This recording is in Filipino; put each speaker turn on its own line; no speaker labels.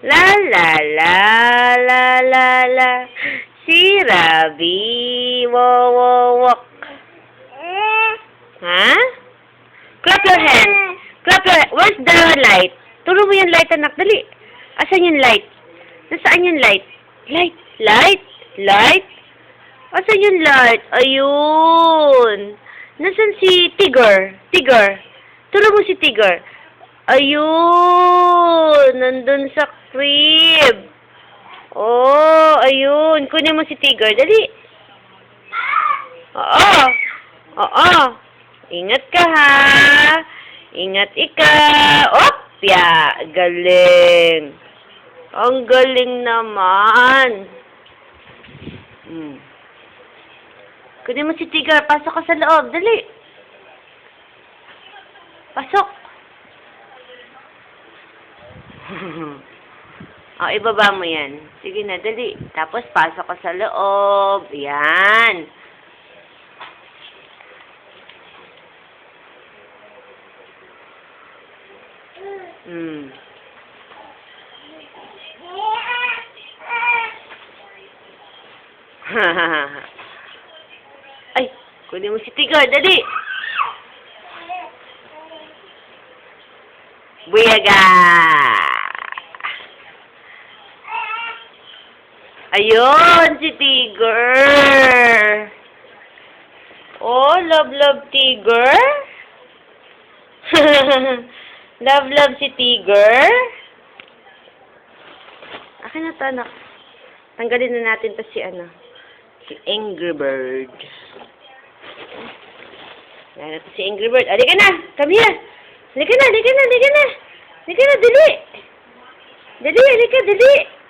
La la la la la la. Si Rabi, wo wo wok. Ha? Clap your hands. Clap your hands. Where's the light? Turo mo yung light, anak. Dali. Asan yung light? Nasaan yung light? Light. Light. Light. Asan yung light? Ayun. Nasaan si Tigger? Tigger. Turo mo si Tigger. Ayun. Nandun sa crib. Oh, ayun. Kunin mo si Tigger. Dali. Oo. Oo. Ingat ka, ha? Ingat ikaw. Opya. Galing. Ang galing naman. Kunin mo si Tigger. Pasok ka sa loob. Dali. Pasok. Ibaba mo yan. Sige na, dali. Tapos, pasok ka sa loob. Yan. Ay, kunin mo si Tigger. Dali. Buyaga. Ayun, si Tigger. Oh, love Tigger. Love si Tigger. Akin na to, anak. Tanggalin na natin to si Angry Bird. Yan na to si Angry Bird. Halika na. Come here. Halika na. Halika na. Dali. Dali, halika, dali.